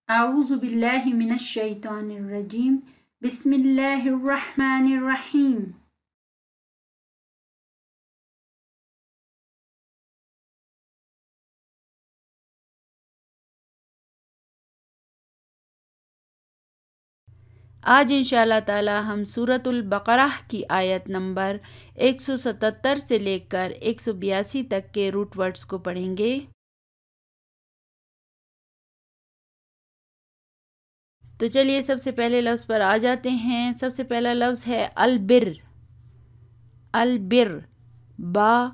اعوذ باللہ من الشیطان الرجیم بسم اللہ الرحمن الرحیم۔ آج انشاءاللہ تعالی ہم سورۃ البقرہ کی آیت نمبر 177 سے لے کر 182 تک کے روٹ ورڈز کو پڑھیں گے۔ تو چلیے سب سے پہلے لفظ پر آ جاتے ہیں۔ سب سے پہلا لفظ ہے البر۔ البر، با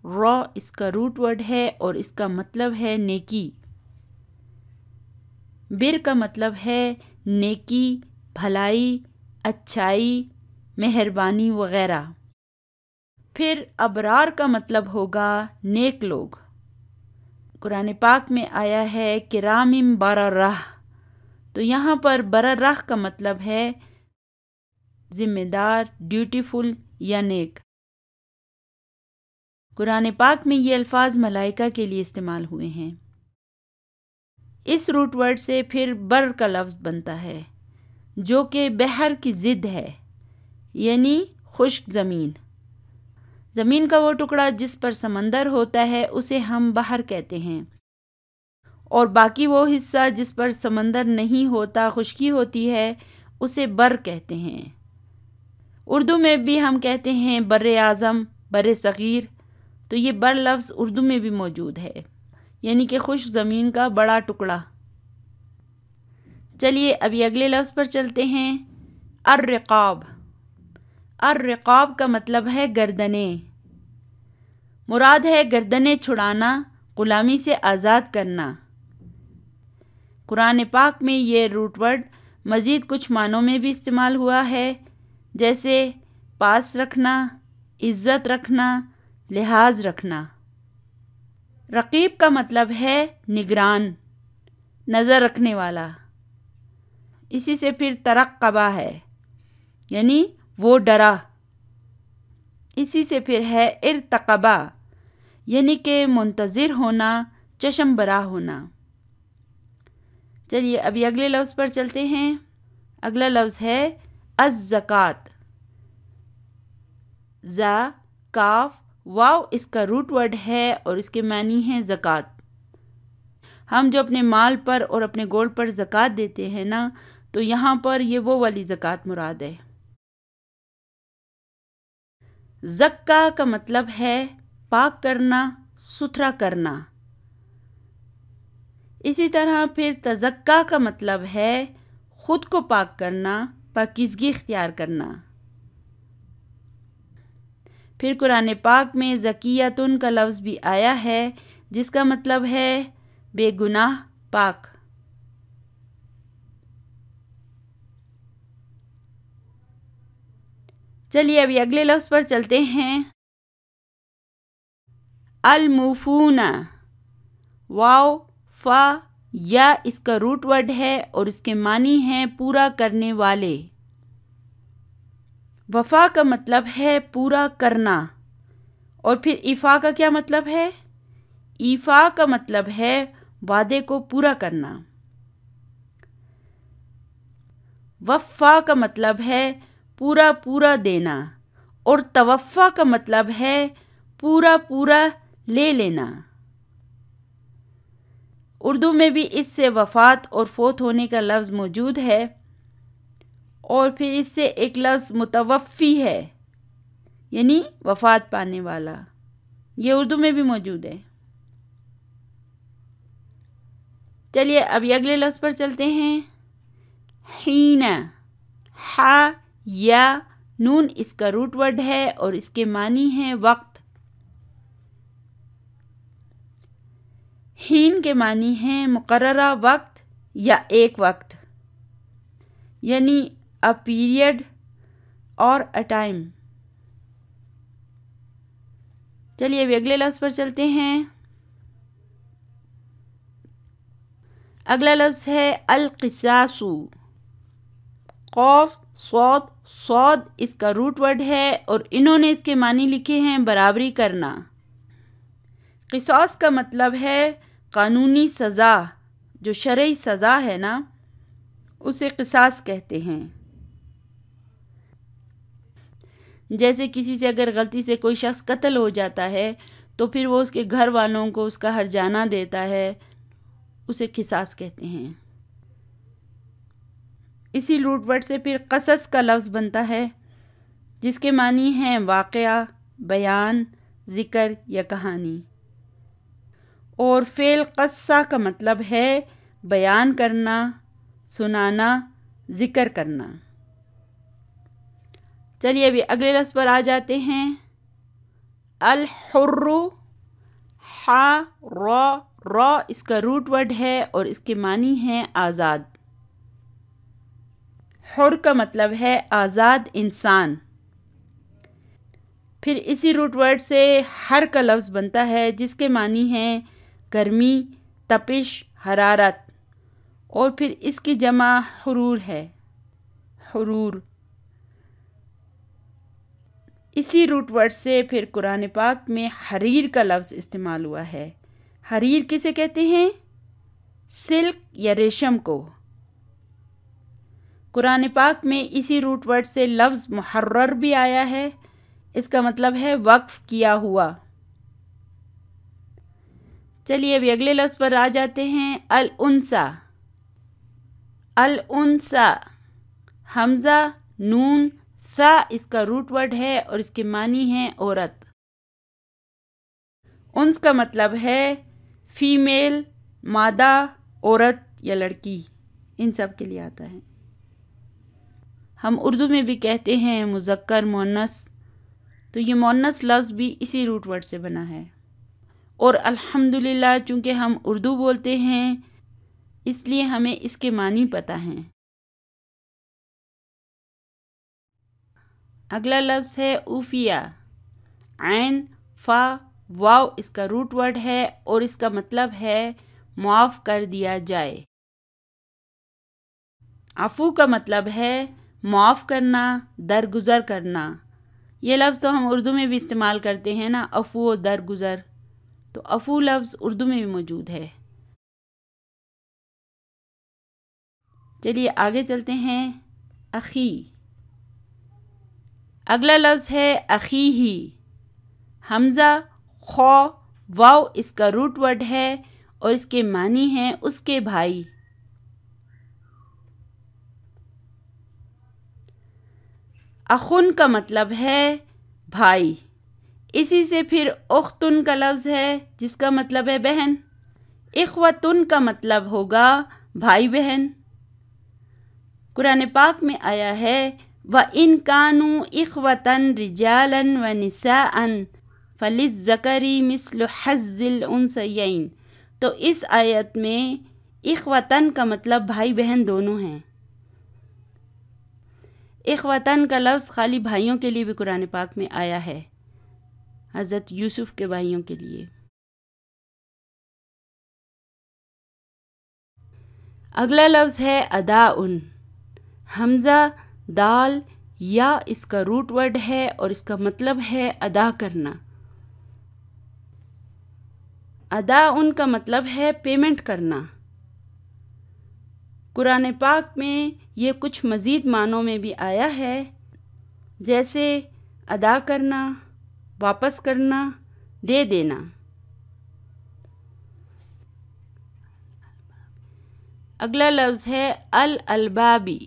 را اس کا روٹ ورڈ ہے اور اس کا مطلب ہے نیکی۔ بر کا مطلب ہے نیکی، بھلائی، اچھائی، مہربانی وغیرہ۔ پھر ابرار کا مطلب ہوگا نیک لوگ۔ قرآن پاک میں آیا ہے کرام بررہ، تو یہاں پر بررہ کا مطلب ہے ذمہ دار، ڈیوٹیفل یا نیک۔ قرآن پاک میں یہ الفاظ ملائکہ کے لیے استعمال ہوئے ہیں۔ اس روٹ ورڈ سے پھر بر کا لفظ بنتا ہے جو کہ بحر کی ضد ہے، یعنی خشک زمین۔ زمین کا وہ ٹکڑا جس پر سمندر ہوتا ہے اسے ہم بحر کہتے ہیں، اور باقی وہ حصہ جس پر سمندر نہیں ہوتا، خشکی ہوتی ہے، اسے بر کہتے ہیں۔ اردو میں بھی ہم کہتے ہیں بر اعظم، بر صغیر، تو یہ بر لفظ اردو میں بھی موجود ہے، یعنی کہ خشک زمین کا بڑا ٹکڑا۔ چلیے ابھی اگلے لفظ پر چلتے ہیں۔ الرقاب۔ الرقاب کا مطلب ہے گردنیں۔ مراد ہے گردنیں چھڑانا، غلامی سے آزاد کرنا۔ قرآن پاک میں یہ روٹ ورڈ مزید کچھ معنوں میں بھی استعمال ہوا ہے، جیسے پاس رکھنا، عزت رکھنا، لحاظ رکھنا۔ رقیب کا مطلب ہے نگران، نظر رکھنے والا۔ اسی سے پھر ترقبہ ہے، یعنی وہ ڈرا۔ اسی سے پھر ہے ارتقبہ، یعنی کہ منتظر ہونا، چشم برا ہونا۔ چلیے ابھی اگلے لفظ پر چلتے ہیں۔ اگلا لفظ ہے الزکوٰۃ۔ ز، کاف، واو اس کا روٹ ورڈ ہے اور اس کے معنی ہیں زکوٰۃ۔ ہم جو اپنے مال پر اور اپنے گولڈ پر زکوٰۃ دیتے ہیں نا، تو یہاں پر یہ وہ والی زکوٰۃ مراد ہے۔ زکا کا مطلب ہے پاک کرنا، ستھرا کرنا۔ اسی طرح پھر تزکا کا مطلب ہے خود کو پاک کرنا، پاکیزگی اختیار کرنا۔ پھر قرآن پاک میں زکیتن کا لفظ بھی آیا ہے جس کا مطلب ہے بے گناہ، پاک۔ چلیے ابھی اگلے لفظ پر چلتے ہیں۔ الموفون۔ واو، فا، یا اس کا روٹ ورڈ ہے اور اس کے معنی ہیں پورا کرنے والے۔ وفا کا مطلب ہے پورا کرنا، اور پھر ایفا کا کیا مطلب ہے؟ ایفا کا مطلب ہے وعدے کو پورا کرنا۔ وفا کا مطلب ہے پورا پورا دینا، اور توفا کا مطلب ہے پورا پورا لے لینا۔ اردو میں بھی اس سے وفات اور فوت ہونے کا لفظ موجود ہے، اور پھر اس سے ایک لفظ متوفی ہے، یعنی وفات پانے والا، یہ اردو میں بھی موجود ہے۔ چلیے ابھی اگلے لفظ پر چلتے ہیں۔ حین۔ ح، یا، نون اس کا روٹ ورڈ ہے اور اس کے معنی ہیں وقت۔ حین کے معنی ہیں مقررہ وقت یا ایک وقت، یعنی a period اور a time۔ چلیے ابھی اگلے لفظ پر چلتے ہیں۔ اگلا لفظ ہے القصاص۔ قاف، صاد، صاد اس کا روٹ ورڈ ہے اور انہوں نے اس کے معنی لکھے ہیں برابری کرنا۔ قصاص کا مطلب ہے قانونی سزا، جو شرعی سزا ہے نا، اسے قصاص کہتے ہیں۔ جیسے کسی سے اگر غلطی سے کوئی شخص قتل ہو جاتا ہے تو پھر وہ اس کے گھر والوں کو اس کا ہرجانہ دیتا ہے، اسے قصاص کہتے ہیں۔ اسی روٹ ورڈ سے پھر قصص کا لفظ بنتا ہے، جس کے معنی ہیں واقعہ، بیان، ذکر یا کہانی۔ اور فعل قصہ کا مطلب ہے بیان کرنا، سنانا، ذکر کرنا۔ چلیے ابھی اگلے لفظ پر آ جاتے ہیں۔ الحر، حا را را اس کا روٹ ورڈ ہے اور اس کے معنی ہیں آزاد۔ حر کا مطلب ہے آزاد انسان۔ پھر اسی روٹ ورڈ سے ہر کا لفظ بنتا ہے، جس کے معنی ہیں گرمی، تپش، حرارت، اور پھر اس کی جمع حرور ہے، حرور۔ اسی روٹ ورڈ سے پھر قرآن پاک میں حریر کا لفظ استعمال ہوا ہے۔ حریر کسے کہتے ہیں؟ سلک یا ریشم کو۔ قرآن پاک میں اسی روٹ ورڈ سے لفظ محرر بھی آیا ہے، اس کا مطلب ہے وقف کیا ہوا۔ چلیے ابھی اگلے لفظ پر آ جاتے ہیں۔ الانثی، الانثی، حمزہ، نون، سا اس کا روٹ ورڈ ہے اور اس کے معنی ہیں عورت۔ انس کا مطلب ہے فیمیل، مادہ، عورت یا لڑکی، ان سب کے لیے آتا ہے۔ ہم اردو میں بھی کہتے ہیں مذکر، مؤنث، تو یہ مؤنث لفظ بھی اسی روٹ ورڈ سے بنا ہے۔ اور الحمدللہ چونکہ ہم اردو بولتے ہیں اس لیے ہمیں اس کے معنی پتہ ہیں۔ اگلا لفظ ہے اوفیہ، عین، فا، واو اس کا روٹ ورڈ ہے اور اس کا مطلب ہے معاف کر دیا جائے۔ عفو کا مطلب ہے معاف کرنا، درگزر کرنا۔ یہ لفظ تو ہم اردو میں بھی استعمال کرتے ہیں نا، عفو و درگزر، تو عفو لفظ اردو میں بھی موجود ہے۔ چلیے آگے چلتے ہیں۔ اخی، اگلا لفظ ہے اخیہ، حمزہ، خا، واو اس کا روٹ ورڈ ہے اور اس کے معنی ہیں اس کے بھائی۔ اخن کا مطلب ہے بھائی، اسی سے پھر اختن کا لفظ ہے جس کا مطلب ہے بہن۔ اخوتن کا مطلب ہوگا بھائی بہن۔ قرآن پاک میں آیا ہے وَإِن كَانُوا إِخْوَةً رِجَالًا وَنِسَاءً فَلِلذَّكَرِ مِثْلُ حَظِّ الْأُنثَيَيْنِ، تو اس آیت میں اخوتن کا مطلب بھائی بہن دونوں ہیں۔ اخوتن کا لفظ خالی بھائیوں کے لیے بھی قرآن پاک میں آیا ہے، حضرت یوسف کے بھائیوں کے لیے۔ اگلا لفظ ہے اداءن، حمزہ، دال، یا اس کا روٹ ورڈ ہے اور اس کا مطلب ہے ادا کرنا۔ اداءن کا مطلب ہے پیمنٹ کرنا۔ قرآن پاک میں یہ کچھ مزید معنوں میں بھی آیا ہے، جیسے ادا کرنا، واپس کرنا، دے دینا۔ اگلا لفظ ہے الالبابی،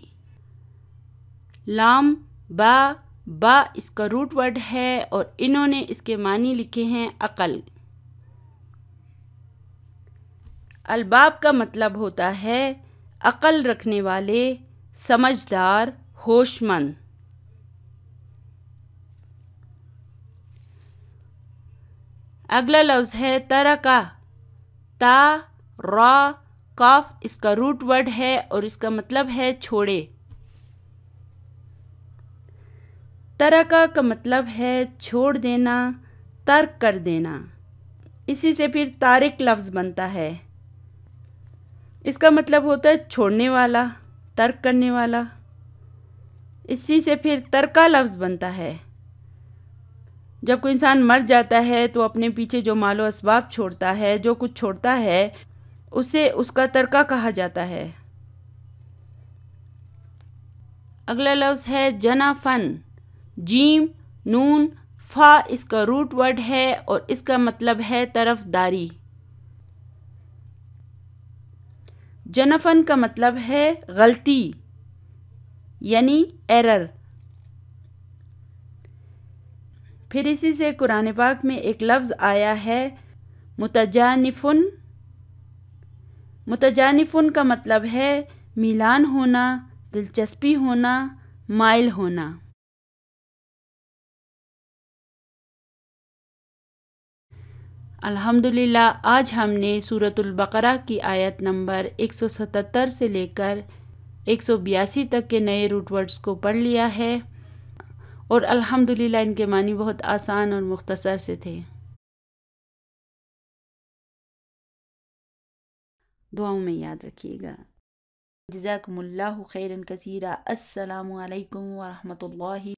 لام، با، با اس کا روٹ ورڈ ہے اور انہوں نے اس کے معنی لکھے ہیں عقل۔ الباب کا مطلب ہوتا ہے عقل رکھنے والے، سمجھدار، ہوش مند۔ اگلا لفظ ہے ترکا، تا، را، کاف اس کا روٹ ورڈ ہے اور اس کا مطلب ہے چھوڑے۔ ترکا کا مطلب ہے چھوڑ دینا، ترک کر دینا، اسی سے پھر تارک لفظ بنتا ہے۔ اس کا مطلب ہوتا ہے چھوڑنے والا، ترک کرنے والا، اسی سے پھر ترکا لفظ بنتا ہے۔ جب کوئی انسان مر جاتا ہے تو اپنے پیچھے جو مال و اسباب چھوڑتا ہے، جو کچھ چھوڑتا ہے، اسے اس کا ترکہ کہا جاتا ہے۔ اگلا لفظ ہے جنفن، جیم نون فا اس کا روٹ ورڈ ہے اور اس کا مطلب ہے طرف داری۔ جنفن کا مطلب ہے غلطی یعنی ایرر۔ پھر اسی سے قرآن پاک میں ایک لفظ آیا ہے متجانفن۔ متجانفن کا مطلب ہے میلان ہونا، دلچسپی ہونا، مائل ہونا۔ الحمدللہ آج ہم نے سورۃ البقرہ کی آیت نمبر 177 سے لے کر 182 تک کے نئے روٹ ورڈز کو پڑھ لیا ہے اور الحمدللہ ان کے معنی بہت آسان اور مختصر سے تھے۔ دعاؤں میں یاد رکھیے گا۔ جزاکم اللہ خیرا کثیرا۔ السلام علیکم ورحمۃ اللہ